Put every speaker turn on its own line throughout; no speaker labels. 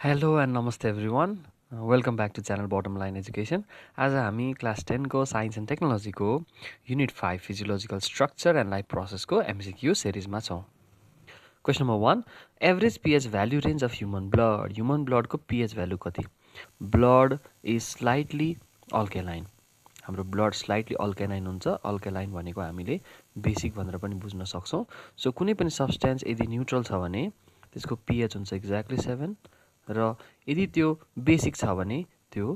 Hello and namaste everyone. Welcome back to channel Bottom Line Education. आज हामी class 10 को science and टेक्नोलोजीको unit 5 physiological structure and life प्रोसेसको MCQ सिरिजमा छौँ. Question number 1, average pH value range of human ब्लडको pH value कति? Blood is slightly alkaline. हाम्रो ब्लड स्लाइटली अल्केलाइन हुन्छ. अल्केलाइन भनेको हामीले बेसिक भनेर पनि बुझ्न सक्छौँ. सो कुनै पनि सब्स्टेन्स यदि न्युट्रल छ भने त्यसको pH हुन्छ एक्ज्याक्टली 7 र यदि त्यो बेसिक छ भने त्यो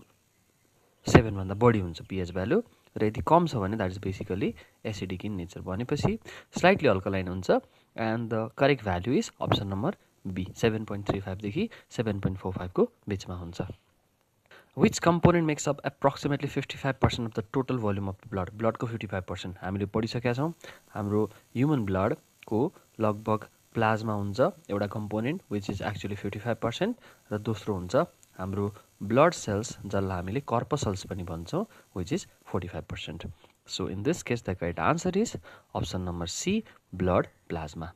7 भन्दा बढी हुन्छ pH भ्यालु र यदि कम छ भने that is basically acidic in nature. भनेपछि स्लाइटली अल्कलाइन हुन्छ and the correct value is option number B 7.35 देखि 7.45 को बिचमा हुन्छ. Which component makes up approximately 55% of the total volume of the blood? ब्लडको 55% हामीले पढिसकेका छौँ. हाम्रो ह्युमन ब्लडको लगभग प्लाज्मा हुन्छ एउटा कम्पोनेन्ट विच इज एक्चुअली 55% र दोस्रो हुन्छ हाम्रो ब्लड सेल्स जसलाई हामीले कर्पसल्स पनि भन्छौँ which is 45%. So in this case the correct answer is option number C blood plasma.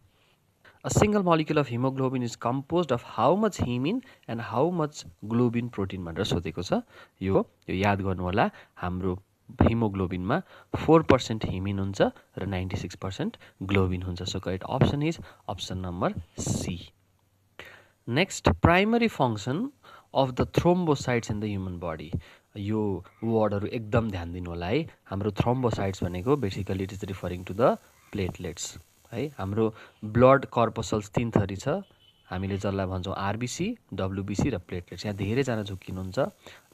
A single molecule of hemoglobin is composed of how much hemin and how much globin protein भनेर सोधेको छ. यो याद गर्नु होला. हाम्रो हिमोग्लोबिनमा 4% हेमिन हुन्छ र 96% ग्लोबिन हुन्छ. So correct option is option number C. Next, primary function of the thrombocytes in the human body. यो वर्डहरू एकदम ध्यान दिनु होला है. हाम्रो थ्रोम्बोसाइट्स भनेको basically it is referring to the platelets है. हाम्रो ब्लड कर्पसल्स 3 थरी छ. हामीले जसलाई भन्छौँ आरबिसी, डब्लुबिसी र प्लेटलेट्स. यहाँ धेरैजना झुक्किनुहुन्छ.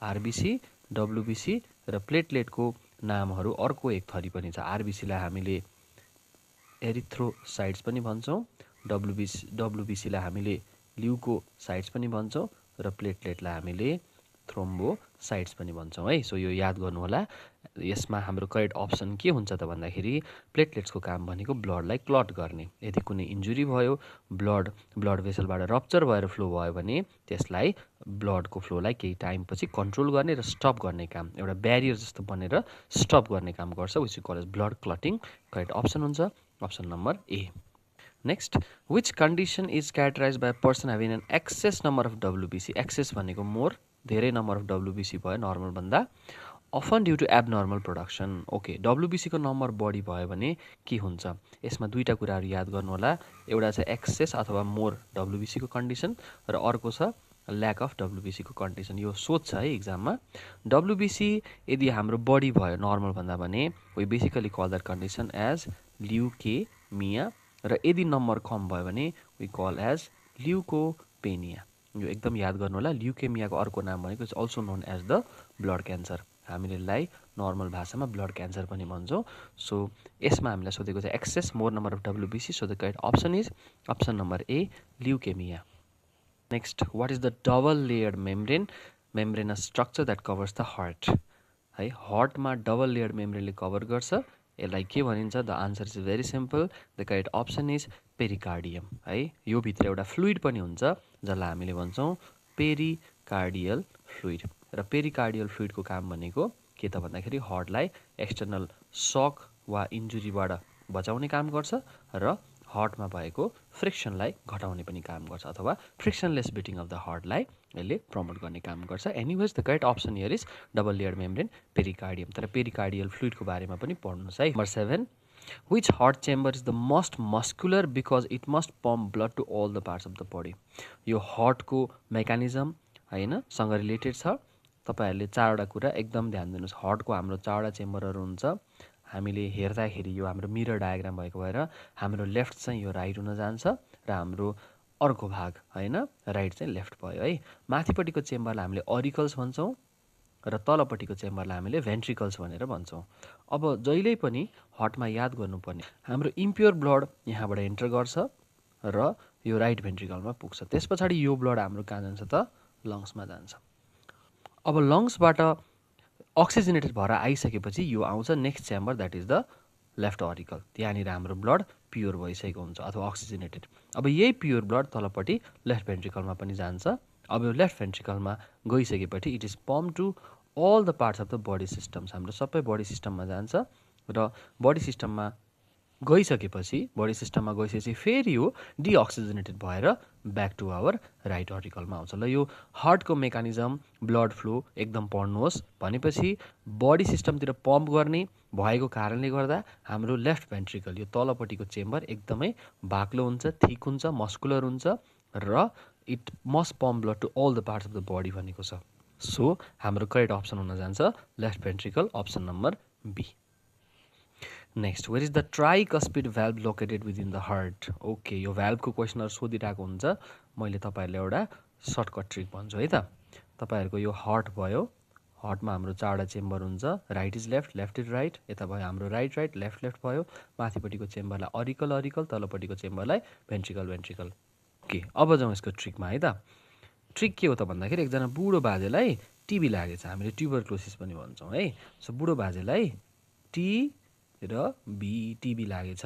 आरबिसी, डब्लुबिसी र प्लेटलेटको नामहरू अर्को एक थरी पनि छ. आरबिसीलाई हामीले एरिथ्रोसाइट्स पनि भन्छौँ, डब्लुबिसीलाई हामीले ल्युकोसाइट्स पनि भन्छौँ र प्लेटलेटलाई हामीले थ्रोम्बोसाइट्स पनि भन्छौँ है. सो यो याद गर्नु होला. यसमा हाम्रो करेक्ट अप्सन के हुन्छ त भन्दाखेरि प्लेटलेट्सको काम भनेको ब्लडलाई क्लट गर्ने. यदि कुनै इन्जुरी भयो, ब्लड भेसलबाट रप्चर भएर फ्लो भयो भने त्यसलाई ब्लडको फ्लोलाई केही टाइमपछि कन्ट्रोल गर्ने र स्टप गर्ने काम, एउटा ब्यारियर जस्तो बनेर स्टप गर्ने काम गर्छ which is called as blood clotting. Correct option हुन्छ option number A. Next, which condition is characterise by person having an excess number of WBC. Excess भनेको मोर, धेरै नम्बर अफ डब्लुबिसी भयो नर्मलभन्दा. Often due to abnormal production. Okay, डब्लुबिसीको number बढी भयो भने के हुन्छ? यसमा दुईवटा कुराहरू याद गर्नु होला. एउटा छ एक्सेस अथवा मोर डब्लुबिसीको कन्डिसन र अर्को छ ल्याक अफ डब्लुबिसीको कन्डिसन. यो सोध्छ है इक्जाममा. डब्लुबिसी यदि हाम्रो बढी भयो नर्मलभन्दा भने we basically call that condition as leukemia र यदि नम्बर कम भयो भने वी कल एज ल्युकोपेनिया. यो एकदम याद गर्नु होला. ल्युकेमियाको अर्को नाम भनेको it's also known as the blood cancer. हामीले यसलाई नर्मल भाषामा ब्लड क्यान्सर पनि भन्छौँ. सो यसमा हामीलाई सोधेको छ excess more number of WBC. So the correct option is option number A leukaemia. Next, what is the double layered membranous structure that covers the heart है. हार्टमा डबल लेयर्ड मेम्ब्रेनले cover गर्छ. यसलाई के भनिन्छ? The answer is very simple. The correct option is pericardium है. यो भित्र एउटा फ्लुइड पनि हुन्छ जसलाई हामीले भन्छौँ पेरिकार्डियल फ्लुइड. र पेरिकार्डियल फ्लुइडको काम भनेको के त भन्दाखेरि हार्टलाई एक्सटर्नल सक वा इन्जुरीबाट बचाउने काम गर्छ र हार्टमा भएको फ्रिक्सनलाई घटाउने पनि काम गर्छ अथवा फ्रिक्सनलेस बिटिङ अफ द हार्टलाई यसले प्रमोट गर्ने काम गर्छ. Anyways the correct option here is double layer membrane pericardium. तर पेरिकार्डियल फ्लुइडको बारेमा पनि पढ्नुहोस् है. Number 7, which heart chamber is the most muscular because it must pump blood to all the parts of the body. यो हार्टको mechanism होइन सँग related छ. तपाईँहरूले 4वटा कुरा एकदम ध्यान दिनुहोस्. हार्टको हाम्रो 4वटा चेम्बरहरू हुन्छ. हामीले हेर्दाखेरि यो हाम्रो मिरर डायग्राम भएको भएर हाम्रो लेफ्ट चाहिँ यो राइट हुन जान्छ र हाम्रो अर्को भाग होइन राइट चाहिँ लेफ्ट भयो है. माथिपट्टिको चेम्बरलाई हामीले अरिकल्स भन्छौँ र तलपट्टिको चेम्बरलाई हामीले भेन्ट्रिकल्स भनेर भन्छौँ. अब जहिल्यै पनि हार्टमा याद गर्नुपर्ने हाम्रो इम्प्योर ब्लड यहाँबाट एन्टर गर्छ र यो राइट भेन्ट्रिकलमा पुग्छ. त्यस पछाडि यो ब्लड हाम्रो कहाँ जान्छ त? लङ्समा जान्छ. अब लङ्सबाट अक्सिजनेटेड भएर आइसकेपछि यो आउँछ next chamber that is the left auricle. त्यहाँनिर हाम्रो ब्लड प्योर भइसकेको हुन्छ अथवा अक्सिजनेटेड. अब यही प्योर ब्लड तलपट्टि लेफ्ट भेन्ट्रिकलमा पनि जान्छ. अब यो लेफ्ट भेन्ट्रिकलमा गइसकेपछि it is pump to all the parts of the body systems. हाम्रो सबै बडी सिस्टममा जान्छ र बडी सिस्टममा गइसकेपछि बडी सिस्टममा गइसकेपछि फेरि यो डिअक्सिजनेटेड भएर ब्याक टु आवर राइट अरिकलमा आउँछ। ल यो हार्टको मेकानिजम ब्लड फ्लो एकदम पढ्नुहोस् भनेपछि बडी सिस्टमतिर पम्प गर्ने भएको कारणले गर्दा हाम्रो लेफ्ट भेन्ट्रिकल यो तलपट्टिको चेम्बर एकदमै बाक्लो हुन्छ, थिक हुन्छ, मस्कुलर हुन्छ र it must pump blood to all the parts of the body भनेको छ। सो हाम्रो करेक्ट अप्सन हुन जान्छ left ventricle, option number B. Next, where is the tricuspid valve located within the heart? Okay, यो भ्याल्भको क्वेसनहरू सोधिरहेको हुन्छ। मैले तपाईँहरूलाई एउटा सर्टकट ट्रिक भन्छु है त। तपाईँहरूको यो हार्ट भयो, हार्टमा हाम्रो 4वटा चेम्बर हुन्छ, right is left, left is right, यता भयो हाम्रो राइट राइट, लेफ्ट लेफ्ट भयो, माथिपट्टिको चेम्बरलाई अरिकल अरिकल, तलपट्टिको चेम्बरलाई भेन्ट्रिकल भेन्ट्रिकल। ओके, अब जाउँ यसको ट्रिकमा है त। ट्रिक के हो त भन्दाखेरि एकजना बुढो बाजेलाई टिबी लागेछ, हामीले ट्युबरक्लोसिस पनि भन्छौँ है। सो बुढो बाजेलाई टी र बी, टिबी लागेछ।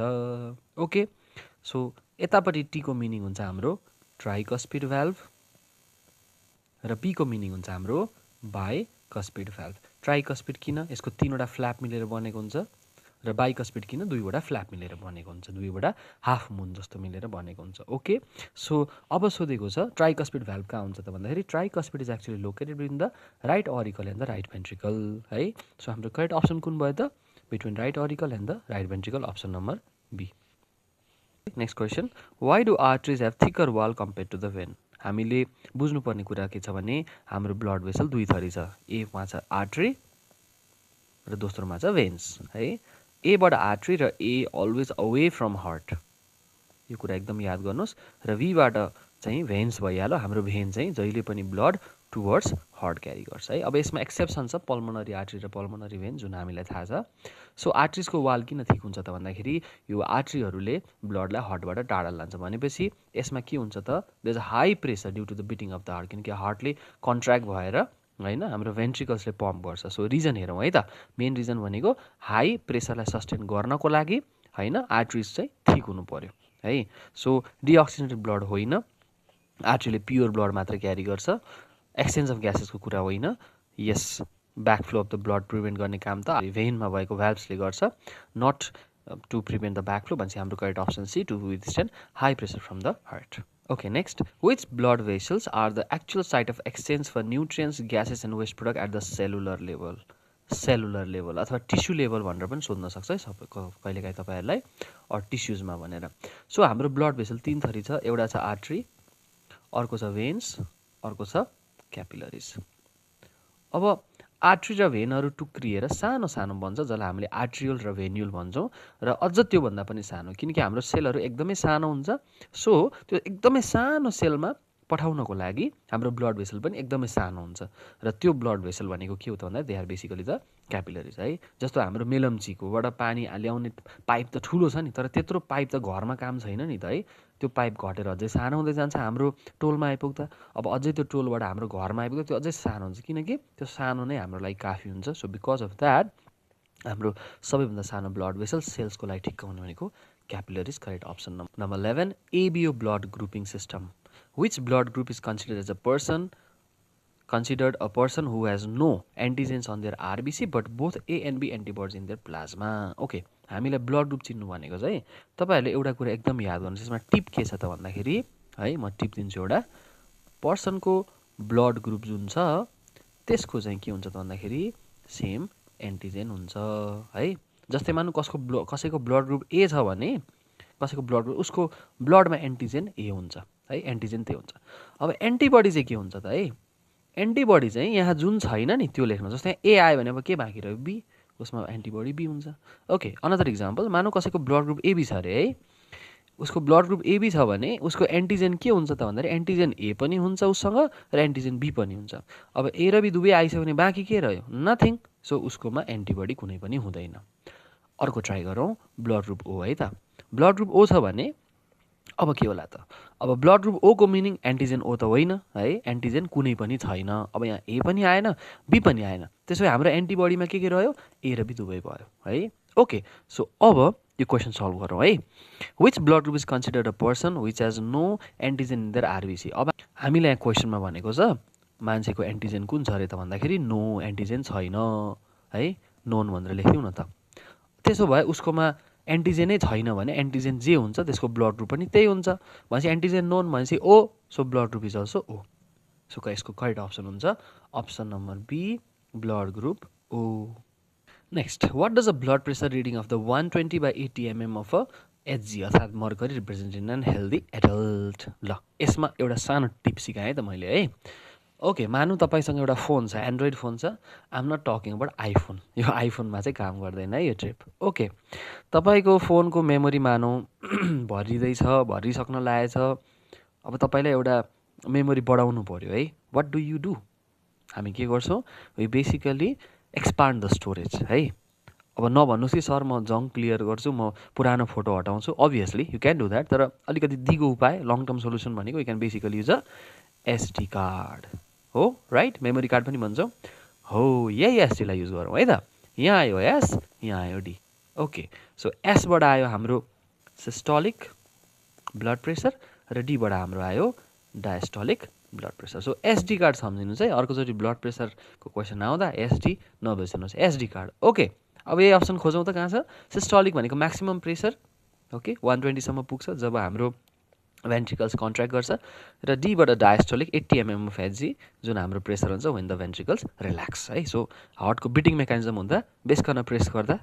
ओके, सो यतापट्टि टीको मिनिङ हुन्छ हाम्रो ट्राइकस्पिड भ्याल्भ र बीको मिनिङ हुन्छ हाम्रो बाइकस्पिड भ्याल्भ। ट्राइकस्पिड किन? यसको 3वटा फ्ल्याप मिलेर बनेको हुन्छ र बाइकस्पिड किन? 2वटा फ्ल्याप मिलेर बनेको हुन्छ, 2वटा हाफ मुन जस्तो मिलेर बनेको हुन्छ। ओके, सो अब सोधेको छ ट्राइकस्पिड भ्याल्भ कहाँ हुन्छ त भन्दाखेरि tricuspid is actually located within the right auricle and the right ventricle है। सो हाम्रो करेक्ट अप्सन कुन भयो त? Between right auricle and the right ventricle, option number B. Next question, why do arteries have thicker wall compare to the vein? हामीले बुझ्नुपर्ने कुरा के छ भने हाम्रो ब्लड भेसल 2 थरी छ, एमा छ आर्टरी र दोस्रोमा छ भेन्स है। एबाट आर्टरी र ए अलवेज अवे फ्रम हार्ट, यो कुरा एकदम याद गर्नुहोस्। र बीबाट चाहिँ भेन्स भइहाल्यो, हाम्रो भेन चाहिँ जहिले पनि ब्लड टुवर्ड्स हार्ट क्यारी गर्छ है। अब यसमा एक्सेप्सन छ पल्मोनरी आर्टरी र पल्मोनरी भेन, जुन हामीलाई थाहा छ। सो आर्टरिजको वाल किन थिक हुन्छ त भन्दाखेरि यो आर्टरीहरूले ब्लडलाई हार्टबाट टाढा लान्छ भनेपछि यसमा के हुन्छ त? There is a high pressure due to the beating of the heart, किनकि हार्टले कन्ट्र्याक्ट भएर होइन हाम्रो भेन्ट्रिकल्सले पम्प गर्छ। सो रिजन हेरौँ है त। मेन रिजन भनेको हाई प्रेसरलाई सस्टेन गर्नको लागि होइन आर्टरिज चाहिँ थिक हुनु पर्यो है। सो डिअक्सिजनेटेड ब्लड होइन, आर्टरीले प्योर ब्लड मात्र क्यारी गर्छ, एक्सचेन्ज अफ ग्यासेसको कुरा होइन। Yes, backflow of the blood prevent गर्ने काम त भेनमा भएको भ्याल्भ्सले गर्छ, not to prevent the backflow. भनेपछि हाम्रो correct option C, to withstand high pressure from the heart. Okay, next, which blood vessels are the actual site of exchange for nutrients, gases and waste product at the cellular level? Cellular level अथवा tissue level भनेर पनि सोध्न सक्छ है सबै कहिलेकाहीँ तपाईँहरूलाई, or टिस्युजमा भनेर। सो हाम्रो ब्लड भेसल 3 थरी छ, एउटा छ आर्टरी, अर्को छ भेन्स, अर्को छ क्यापिलरिज। अब आर्टरी र भेनहरू टुक्रिएर सानो सानो बन्छ, जसलाई हामीले आर्ट्रियोल र भेन्युल भन्छौँ, र अझ त्योभन्दा पनि सानो, किनकि हाम्रो सेलहरू एकदमै सानो हुन्छ। सो त्यो एकदमै सानो सेलमा पठाउनको लागि हाम्रो ब्लड भेसल पनि एकदमै सानो हुन्छ, र त्यो ब्लड भेसल भनेको के हो त भन्दा दे आर बेसिकली द क्यापिलरिज है। जस्तो हाम्रो मेलम्चीकोबाट पानी ल्याउने पाइप त ठुलो छ नि, तर त्यत्रो पाइप त घरमा काम छैन नि त है। त्यो पाइप घटेर अझै सानो हुँदै जान्छ, हाम्रो टोलमा आइपुग्दा अब अझै त्यो टोलबाट हाम्रो घरमा आइपुग्दा त्यो अझै सानो हुन्छ, किनकि त्यो सानो नै हाम्रो लागि काफी हुन्छ। सो बिकज अफ द्याट हाम्रो सबैभन्दा सानो ब्लड भेसल सेल्सको लागि ठिक्क हुने भनेको capillaries, correct option number 11। ABO blood grouping system, which blood group is considered a person who has no antigens on their RBC but both A and B antibodies in their plasma? Okay, हामीलाई blood group चिन्नु भनेको चाहिँ तपाईँहरूले एउटा कुरा एकदम याद गर्नुहोस्। यसमा टिप के छ त भन्दाखेरि है, म टिप दिन्छु एउटा। पर्सनको ब्लड ग्रुप जुन छ त्यसको चाहिँ के हुन्छ त भन्दाखेरि सेम एन्टिजेन हुन्छ है। जस्तै मानौँ कसैको ब्लड ग्रुप ए छ भने कसैको ब्लड ग्रुप उसको ब्लडमा एन्टिजेन ए हुन्छ है, एन्टिजेन त्यही हुन्छ। अब एन्टिबडी चाहिँ के हुन्छ त है? एन्टिबडी चाहिँ यहाँ जुन छैन नि त्यो लेख्नु। जस्तै ए आयो भने अब के बाँकी रह्यो? बी, उसमा एन्टिबडी बी हुन्छ। ओके, अनदर इक्जाम्पल, मानौँ कसैको ब्लड ग्रुप एबी छ अरे है, उसको ब्लड ग्रुप एबी छ भने उसको एन्टिजेन के हुन्छ त भन्दाखेरि एन्टिजेन ए पनि हुन्छ उसँग र एन्टिजेन बी पनि हुन्छ। अब ए र बी दुवै आइसक्यो भने बाँकी के रह्यो? नथिङ। सो उसकोमा एन्टिबडी कुनै पनि हुँदैन। अर्को ट्राई गरौँ, ब्लड ग्रुप ओ है त। ब्लड ग्रुप ओ छ भने अब के होला त? अब ब्लड ग्रुप ओ को मिनिङ एन्टिजेन ओ त होइन है, एन्टिजेन कुनै पनि छैन। अब यहाँ ए पनि आएन, बी पनि आएन, त्यसो भए हाम्रो एन्टिबडीमा के रह्यो? ए र बी दुवै भयो है। ओके, सो अब यो क्वेसन सल्भ गरौँ है। Which blood group is considered a person which has no antigen in their RBC? अब हामीलाई यहाँ क्वेसनमा भनेको छ मान्छेको एन्टिजेन कुन छ अरे त भन्दाखेरि नो एन्टिजेन छैन है, नोन भनेर लेख्यौँ न त। त्यसो भए उसकोमा एन्टिजेनै छैन भने एन्टिजेन जे हुन्छ त्यसको ब्लड ग्रुप पनि त्यही हुन्छ भनेपछि एन्टिजेन नोन भनेपछि O so blood group is also O so यसको करेक्ट अप्सन हुन्छ option number B blood group O next what does a blood pressure reading of the 120/80 mm of a HG अर्थात् mercury represent in an healthy adult ल यसमा एउटा सानो tip सिकाएँ त मैले है ओके मानु तपाईँसँग एउटा फोन छ एन्ड्रोइड फोन छ I'm not talking about iPhone यो आइफोनमा चाहिँ काम गर्दैन है यो ट्रिप ओके तपाईँको फोनको मेमोरी मानौँ भरिँदैछ भरिसक्न लागेछ अब तपाईँलाई एउटा मेमोरी बढाउनु पऱ्यो है वाट डु हामी के गर्छौँ we basically expand the storage है अब नभन्नुहोस् कि सर म जङ्क क्लियर गर्छु म पुरानो फोटो हटाउँछु obviously you can do that तर अलिकति दिगो उपाय लङ टर्म सोल्युसन भनेको you can basically use a SD card हो राइट मेमोरी कार्ड पनि भन्छौँ हो यही एसडीलाई युज गरौँ है त यहाँ आयो एस यहाँ आयो डी ओके सो एसबाट आयो हाम्रो सिस्टोलिक ब्लड प्रेसर र डीबाट हाम्रो आयो diastolic blood pressure so SD card सम्झिनुहोस् है अर्कोचोटि ब्लड प्रेसरको क्वेसन आउँदा एसडी नबिर्सिनुहोस् एसडी कार्ड ओके अब यही अप्सन खोजौँ त कहाँ छ सिस्टोलिक भनेको म्याक्सिमम प्रेसर ओके 120सम्म पुग्छ जब हाम्रो भेन्ट्रिकल्स कन्ट्र्याक्ट गर्छ र डीबाट डायस्टोलिक 80 mm अफ एचजी जुन हाम्रो प्रेसर हुन्छ वेन द भेन्ट्रिकल्स रिल्याक्स है सो हार्टको बिटिङ मेकानिजम हुँदा बेसकन प्रेस गर्दा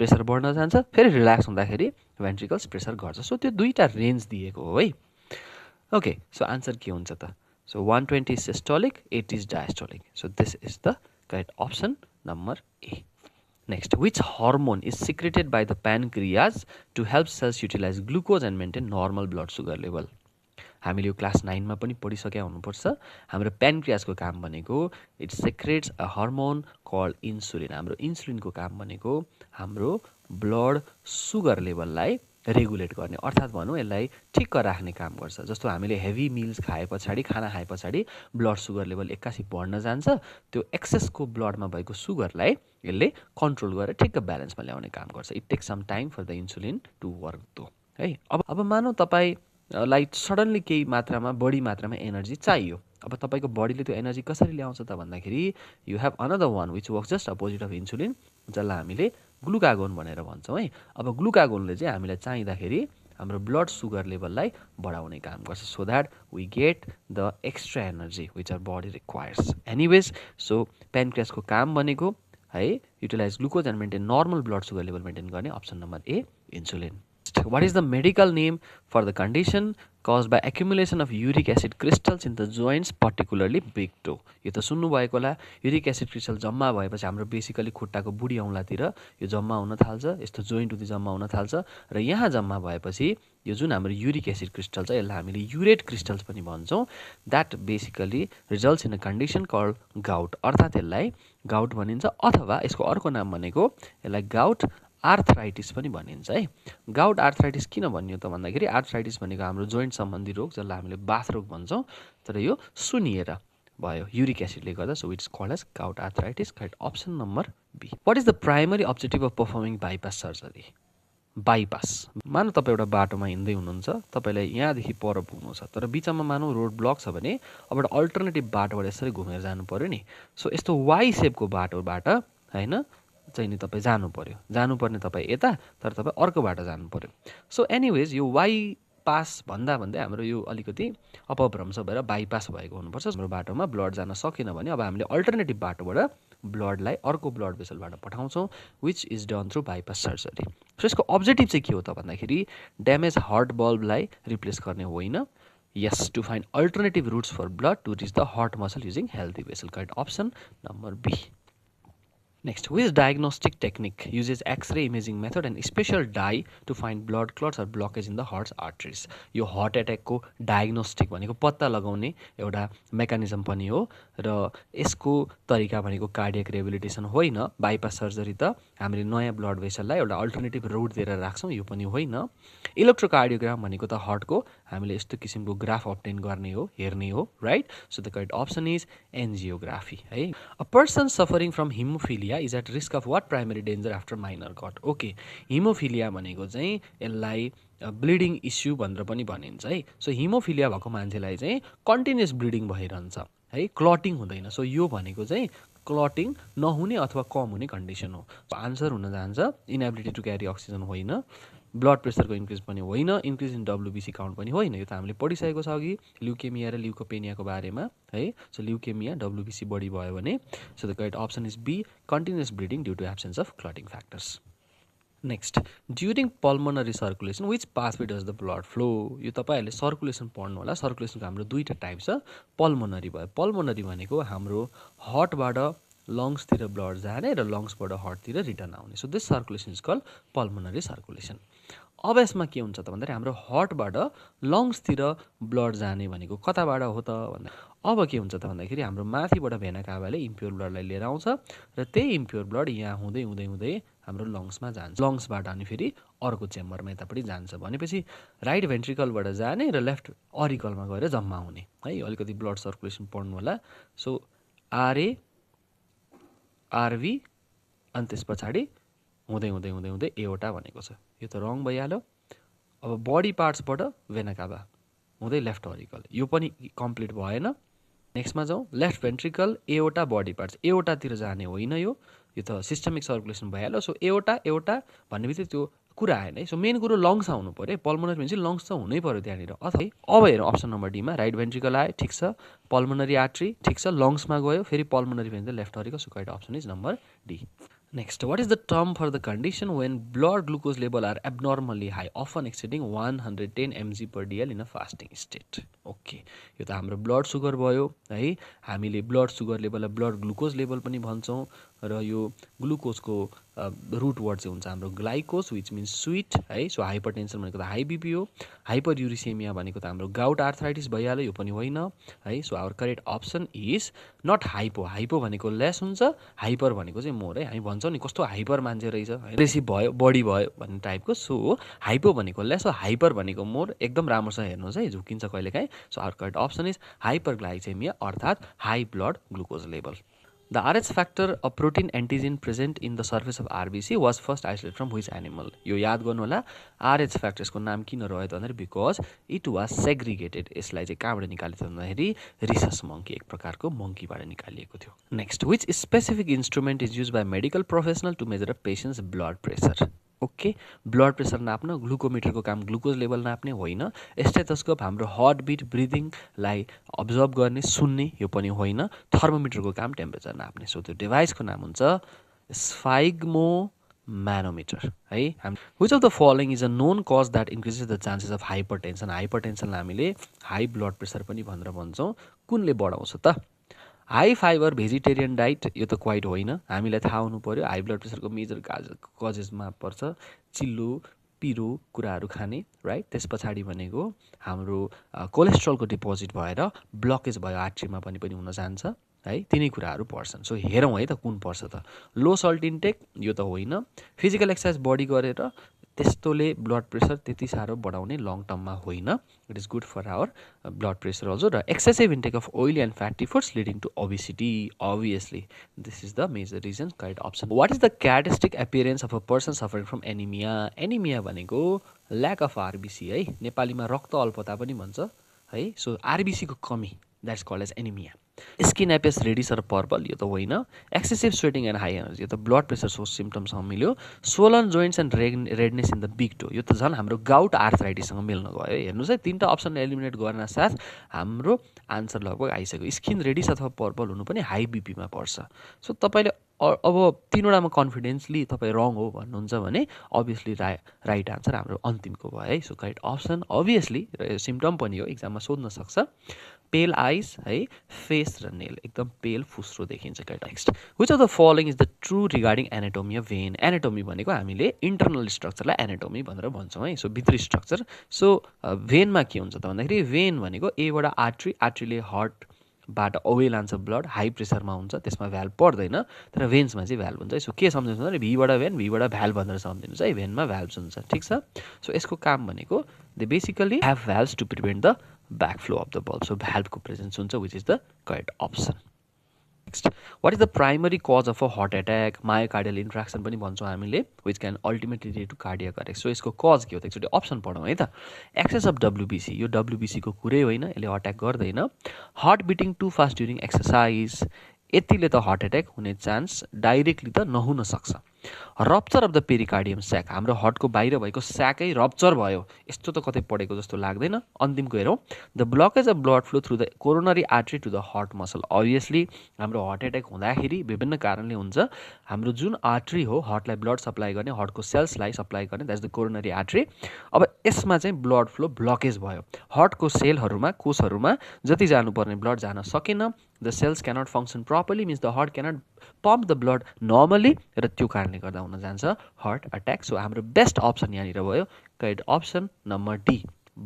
प्रेसर बढ्न जान्छ फेरि रिल्याक्स हुँदाखेरि भेन्ट्रिकल्स प्रेसर घट्छ सो त्यो दुईवटा रेन्ज दिएको हो है ओके सो आन्सर के हुन्छ त so 120 systolic 80 is diastolic so this is the correct option number A Next, which hormone is secreted by the pancreas to help cells utilize glucose and maintain normal blood sugar level? हामीले यो class 9 मा पनि पढिसकेका हुनुपर्छ हाम्रो प्यानक्रियासको काम भनेको it secretes a hormone called insulin हाम्रो इन्सुलिनको काम भनेको हाम्रो ब्लड सुगर लेभललाई रेगुलेट गर्ने अर्थात् भनौँ यसलाई ठिक्क राख्ने काम गर्छ जस्तो हामीले हेभी मिल्स खाए पछाडि खाना खाए पछाडि ब्लड सुगर लेभल एक्कासी बढ्न जान्छ त्यो एक्सेसको ब्लडमा भएको सुगरलाई यसले कन्ट्रोल गरेर ठिक्क ब्यालेन्समा ल्याउने काम गर्छ it takes some time for the insulin to work though है अब मानौ तपाईँलाई सडनली केही मात्रामा बढी मात्रामा एनर्जी चाहियो अब तपाईँको बडीले त्यो एनर्जी कसरी ल्याउँछ त भन्दाखेरि you have another one which work just opposite of insulin जसलाई हामीले ग्लुकागोन भनेर भन्छौँ है अब ग्लुकागोनले चाहिँ हामीलाई चाहिँदाखेरि हाम्रो ब्लड सुगर लेभललाई बढाउने काम गर्छ so that we get the extra energy which our body requires anyways so प्यानक्रियासको काम भनेको है utilize glucose and maintain normal blood sugar level maintain गर्ने option number A insulin What is the medical name for the condition caused by accumulation of uric acid crystals in the joints, particularly big toe? यो त सुन्नुभएको होला uric acid crystal जम्मा भएपछि हाम्रो basically खुट्टाको बुढी औँलातिर यो जम्मा हुन थाल्छ यस्तो जोइन्ट उति जम्मा हुन थाल्छ र यहाँ जम्मा भएपछि यो जुन हाम्रो युरिक एसिड क्रिस्टल छ यसलाई हामीले युरेट क्रिस्टल्स पनि भन्छौँ that basically results in a condition called gout अर्थात् यसलाई गाउट भनिन्छ अथवा यसको अर्को नाम भनेको यसलाई गाउट आर्थराइटिस पनि भनिन्छ है गाउट आर्थराइटिस किन भनियो त भन्दाखेरि आर्थराइटिस भनेको हाम्रो जोइन्ट सम्बन्धी रोग जसलाई हामीले बाथ रोग भन्छौँ तर यो सुनिएर भयो युरिक एसिडले गर्दा so it's called as gout arthritis correct option number B what is the primary objective of performing bypass surgery bypass मानौ तपाईँ एउटा बाटोमा हिँड्दै हुनुहुन्छ तपाईँलाई यहाँदेखि पर पुग्नु छ तर बिचमा मानौ रोड ब्लक छ भने अब एउटा अल्टरनेटिभ बाटोबाट यसरी घुमेर जानु पर्यो नि सो यस्तो वाइ सेपको बाटोबाट होइन चाहिँ नि तपाईँ जानुपर्ने तपाईँ यता तर तपाईँ अर्को बाटो जानु पर्यो सो एनिवेज यो वाइ पास भन्दा भन्दै हाम्रो यो अलिकति अपभ्रंश भएर बाइपास भएको हुनुपर्छ हाम्रो बाटोमा ब्लड जान सकेन भने अब हामीले अल्टरनेटिभ बाटोबाट ब्लडलाई अर्को ब्लड भेसलबाट पठाउँछौँ which is done through bypass surgery so यसको अब्जेक्टिभ चाहिँ के हो त भन्दाखेरि ड्यामेज हार्ट बल्बलाई रिप्लेस गर्ने होइन yes to find alternative routes for blood to reach the heart muscle using healthy vessel correct option number B Next, which diagnostic technique uses X-ray imaging method and special dye to find blood clots or blockage in the heart's arteries? यो heart एट्याकको diagnostic भनेको पत्ता लगाउने एउटा mechanism पनि हो र यसको तरिका भनेको कार्डियक रिहेबिलिटेसन होइन बाइपास सर्जरी त हामीले नयाँ ब्लड भेसललाई एउटा अल्टरनेटिभ रुट दिएर राख्छौँ यो पनि होइन इलेक्ट्रोकार्डियोग्राम भनेको त हार्टको हामीले यस्तो किसिमको ग्राफ अब्टेन गर्ने हो हेर्ने हो right so the correct option is angiography है a person suffering from haemophilia is at risk of what primary danger after minor cut okay haemophilia भनेको चाहिँ यसलाई ब्लिडिङ इस्यु भनेर पनि भनिन्छ है सो हिमोफिलिया भएको मान्छेलाई चाहिँ कन्टिन्युअस ब्लिडिङ भइरहन्छ है, क्लटिङ हुँदैन। सो यो भनेको चाहिँ क्लटिङ नहुने अथवा कम हुने कन्डिसन हो। आन्सर हुन जान्छ इनएबिलिटी टु क्यारी अक्सिजन होइन, ब्लड प्रेसरको इन्क्रिज पनि होइन, इन्क्रिज इन डब्लुबिसी काउन्ट पनि होइन। यो त हामीले पढिसकेको छ अघि ल्युकेमिया र ल्युकोपेनियाको बारेमा है। सो ल्युकेमिया डब्लुबिसी बढी भयो भने, so the correct option is B, continuous bleeding due to absence of clotting factors. Next, during pulmonary circulation which pathway does the blood flow. यो तपाईँहरूले सर्कुलेसन पढ्नु होला। सर्कुलेसनको हाम्रो दुईवटा टाइप छ। पल्मोनरी भयो, पल्मोनरी भनेको हाम्रो हार्टबाट लङ्सतिर ब्लड जाने र लङ्सबाट हार्टतिर रिटर्न आउने। So this circulation is called pulmonary circulation. अब यसमा के हुन्छ त भन्दाखेरि हाम्रो हार्टबाट लङ्सतिर ब्लड जाने भनेको कताबाट हो त भन्दा अब के हुन्छ त भन्दाखेरि हाम्रो माथिबाट भेना काभाले इम्प्योर ब्लडलाई लिएर आउँछ र त्यही इम्प्योर ब्लड यहाँ हुँदै हुँदै हुँदै हाम्रो लङ्समा जान्छ। लङ्सबाट अनि फेरि अर्को चेम्बरमा यतापट्टि जान्छ भनेपछि राइट भेन्ट्रिकलबाट जाने र लेफ्ट अरिकलमा गएर जम्मा हुने है। अलिकति ब्लड सर्कुलेसन पढ्नु होला। सो आरए आरभी अनि त्यस पछाडि हुँदै हुँदै हुँदै हुँदै एओटा भनेको छ। यो त रङ भइहाल्यो। अब बडी पार्ट्सबाट भेना काभा हुँदै लेफ्ट अरिकल, यो पनि कम्प्लिट भएन। नेक्स्टमा जाउँ, left ventricle aorta body parts, एओटातिर जाने होइन। यो त सिस्टमिक सर्कुलेसन भइहाल्यो। सो एओटा भन्ने बित्तिकै त्यो कुरा आएन है। सो मेन कुरो लङ्स आउनु पऱ्यो। पल्मोनरी भनेपछि लङ्स त हुनै पऱ्यो त्यहाँनिर। अथवा अब हेरौँ अप्सन नम्बर डीमा, राइट भेन्ट्रिकल आयो, ठिक छ, पल्मोनरी आर्ट्री ठिक छ, लङ्समा गयो, फेरि पल्मोनरी भने left auricle. So correct option is number D. Next, what is the term for the condition when blood glucose level are abnormally high, often exceeding 110 mg per dl in a fasting state? Okay, यो त हाम्रो blood sugar भयो है। हामीले blood sugar लेभललाई blood glucose level पनि भन्छौँ र यो ग्लुकोजको रुट वर्ड चाहिँ हुन्छ हाम्रो ग्लाइकोज विच मिन्स स्विट है। सो हाइपरटेन्सन भनेको त हाई बिपी हो। हाइपर युरिसेमिया भनेको त हाम्रो गाउट आर्थराइटिस भइहाल्यो, यो पनि होइन है। So our correct option is not hypo. Hypo भनेको लेस हुन्छ, हाइपर भनेको चाहिँ मोर है। हामी भन्छौँ नि कस्तो हाइपर मान्छे रहेछ, एग्रेसिभ भयो, बढी भयो भन्ने टाइपको। सो हाइपो भनेको लेस हो, हाइपर भनेको मोर। एकदम राम्रोसँग हेर्नुहोस् है, झुकिन्छ कहिलेकाहीँ। So our correct option is hyperglycaemia अर्थात् high blood glucose level. The RH factor, a protein antigen present in the surface of RBC, was first isolated from which animal? यो याद गर्नु होला। RH factor यसको नाम किन रह्यो त भन्दाखेरि बिकज इट वाज सेग्रिगेटेड। यसलाई चाहिँ कहाँबाट निकालेको थियो भन्दाखेरि रिसस मङ्की, एक प्रकारको मङ्कीबाट निकालिएको थियो। Next, which specific instrument is use by medical professional to measure a patient's blood pressure? Okay, blood pressure नाप्न ग्लुकोमिटरको काम ग्लुकोज लेभल नाप्ने होइन। स्टेथोस्कोप हाम्रो हार्ट बिट ब्रिदिङलाई अब्जर्भ गर्ने सुन्ने, यो पनि होइन। थर्मोमिटरको काम टेम्परेचर नाप्ने। सो त्यो डिभाइसको नाम हुन्छ स्फाइग्मो म्यानोमिटर है। Which of the following is a known cause that increases the chances of hypertension? हाइपरटेन्सनलाई हामीले हाई ब्लड प्रेसर पनि भनेर भन्छौँ। कुनले बढाउँछ त? हाई फाइबर भेजिटेरियन डाइट, यो त क्वाइट होइन। हामीलाई थाहा हुनु पऱ्यो हाई ब्लड प्रेसरको मेजर कजेसमा पर्छ चिल्लो पिरो कुराहरू खाने राइट। त्यस पछाडि भनेको हाम्रो कोलेस्ट्रलको डिपोजिट भएर ब्लकेज भयो आर्ट्रीमा पनि हुन जान्छ है। तिनै कुराहरू पर्छन्। सो हेरौँ है त कुन पर्छ त। लो सल्ट इन्टेक, यो त होइन। फिजिकल एक्सर्साइज बढी गरेर त्यस्तोले ब्लड प्रेसर त्यति साह्रो बढाउने लङ टर्ममा होइन। It is good for our blood pressure also. र excessive intake of oily and fatty foods leading to obesity, obviously this is the major reason. Correct option. What is the characteristic appearance of a person suffering from anaemia? Anaemia भनेको lack of RBC है। नेपालीमा रक्त अल्पता पनि भन्छ है। So आरबिसीको कमी, that's called as anaemia. Skin appears reddish or purple, यो त होइन। Excessive sweating and high energy, यो त ब्लड प्रेसर सोर्स सिम्टम्ससँग मिल्यो। Swollen joints and redness in the big toe, यो त झन् हाम्रो गाउट आर्थराइटिससँग मिल्न गयो। हेर्नुहोस् है, तिनवटा अप्सन एलिमिनेट गर्न साथ हाम्रो आन्सर लगभग आइसक्यो। स्किन रेडिस अथवा पर्पल हुनु पनि हाई बिपीमा पर्छ। सो तपाईँले अब तिनवटामा कन्फिडेन्सली तपाईँ रङ हो भन्नुहुन्छ भने अभियसली राइट आन्सर हाम्रो अन्तिमको भयो है। So correct option obviously symptom पनि हो, इक्जाममा सोध्न सक्छ। पेल आइज है, फेस र नेल एकदम पेल फुस्रो देखिन्छ। Next, which of the following is the true regarding anatomy of vein? Anatomy भनेको हामीले इन्टरनल स्ट्रक्चरलाई एनाटोमी भनेर भन्छौँ है। सो भित्री स्ट्रक्चर। सो भेनमा के हुन्छ त भन्दाखेरि भेन भनेको एबाट आर्ट्री, आर्ट्रीले हार्टबाट अवे लान्छ ब्लड, हाई प्रेसरमा हुन्छ, त्यसमा भ्याल्भ पर्दैन। तर भेन्समा चाहिँ भ्याल्भ हुन्छ है। सो के सम्झिनुहोस् भने भीबाट भेन, भीबाट भ्याल्भ भनेर सम्झिनुहोस् है। भेनमा भ्याल्भ हुन्छ, ठिक छ। सो यसको काम भनेको they basically have valves to prevent the backflow of the bulb. So valve को presence हुन्छ, which is the correct option. What is the primary cause of a heart attack myocardial infarction पनि भन्छौँ हामीले which can ultimately lead to cardiac arrest so यसको cause के हो त एकचोटि अप्सन पढौँ है त एक्सेस अफ डब्लुबिसी यो डब्लुबिसीको कुरै होइन यसले अट्याक गर्दैन heart beating too fast during exercise यतिले त हार्ट एट्याक हुने चान्स डाइरेक्टली त नहुन सक्छ rupture of the pericardium sac हाम्रो हार्टको बाहिर भएको स्याकै रप्चर भयो यस्तो त कतै पढेको जस्तो लाग्दैन अन्तिमको हेरौँ the blockage of blood flow through the coronary artery to the heart muscle obviously हाम्रो हार्ट एट्याक हुँदाखेरि विभिन्न कारणले हुन्छ हाम्रो जुन आर्टरी हो हार्टलाई ब्लड सप्लाई गर्ने हार्टको सेल्सलाई सप्लाई गर्ने द्याट्स द कोरोनरी आर्टरी अब यसमा चाहिँ ब्लड फ्लो ब्लकेज भयो हार्टको सेलहरूमा कोषहरूमा जति जानुपर्ने ब्लड जान सकेन the cells cannot function properly means the heart cannot pump the blood normally र त्यो कारणले गर्दा हुन जान्छ हार्ट अट्याक सो हाम्रो बेस्ट अप्सन यहाँनिर भयो correct option number D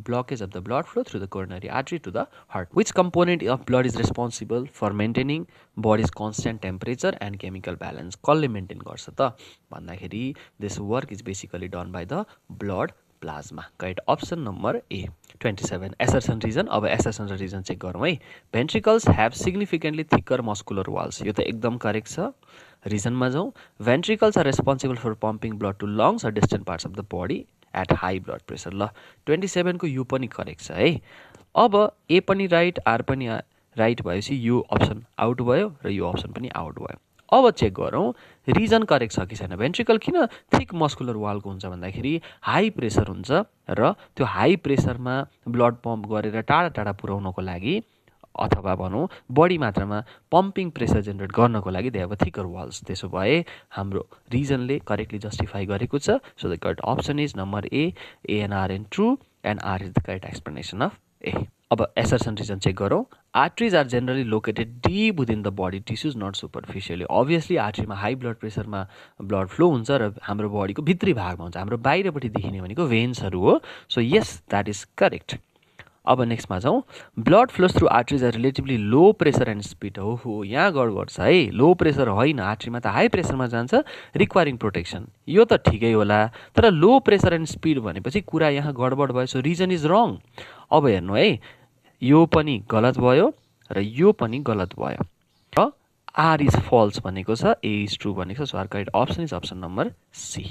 blockage of the blood flow through the coronary artery to the heart. Which component of blood is responsible for maintaining body's constant temperature and chemical balance? कसले maintain गर्छ त भन्दाखेरि this work is basically done by the blood plasma. Correct option number A. 27. Assertion reason. अब assertion र reason check गरौँ है. Ventricles have significantly thicker muscular walls. यो त एकदम करेक्ट छ. रिजनमा जाउँ. Ventricles are responsible for pumping blood to lungs or distant parts of the body at high blood pressure. ल 27 को यो पनि करेक्ट छ है. अब ए पनि राइट आर पनि राइट भएपछि यो अप्सन आउट भयो र यो अप्सन पनि आउट भयो. अब चेक गरौँ रिजन करेक्ट छ कि छैन. भेन्ट्रिकल किन थिक मस्कुलर वालको हुन्छ भन्दाखेरि हाई प्रेसर हुन्छ र त्यो हाई प्रेसरमा ब्लड पम्प गरेर टाढा टाढा पुर्याउनको लागि अथवा भनौँ बढी मात्रामा पम्पिङ प्रेसर जेनेरेट गर्नको लागि they have a thicker walls. त्यसो भए हाम्रो रिजनले करेक्टली जस्टिफाई गरेको छ. So the correct option is number A and R and true and R is the correct explanation of A. अब एसर्सन रिजन चेक गरौँ. Arteries are generally located deep within the body tissues not superficially. Obviously आर्ट्रीमा high blood प्रेसरमा blood flow हुन्छ र हाम्रो बडीको भित्री भागमा हुन्छ. हाम्रो बाहिरपट्टि देखिने भनेको भेन्सहरू हो. So yes that is correct. अब नेक्स्टमा जाउँ. Blood flows through arteries are relatively low pressure and speed. हो यहाँ गडबड छ है. लो प्रेसर होइन आर्ट्रीमा त हाई प्रेसरमा जान्छ रिक्वायरिङ प्रोटेक्सन. यो त ठिकै होला तर लो प्रेसर एन्ड स्पिड भनेपछि कुरा यहाँ गडबड भयो. So reason is wrong. अब हेर्नु है यो पनि गलत भयो र यो पनि गलत भयो र आर इज फल्स भनेको छ ए इज ट्रु भनेको छ. So our correct option is option number C.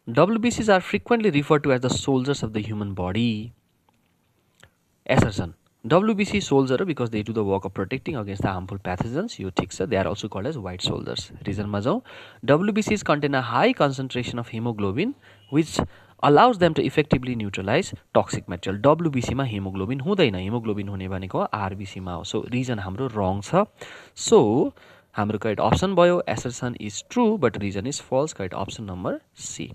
WBCs are frequently refer to as the soldiers of the human body. Assertion. WBC soldier because they do the work of protecting against the harmful pathogens. यो ठिक छ. They are also called as white soldiers. रिजनमा जाउँ. WBCs contain a high concentration of hemoglobin which allows them to effectively neutralize toxic material. WBC मा hemoglobin हुँदैन. hemoglobin हुने भनेको RBC मा हो. सो रिजन हाम्रो रङ छ. सो हाम्रो करेक्ट अप्सन भयो assertion is true but reason is false. Correct option number C.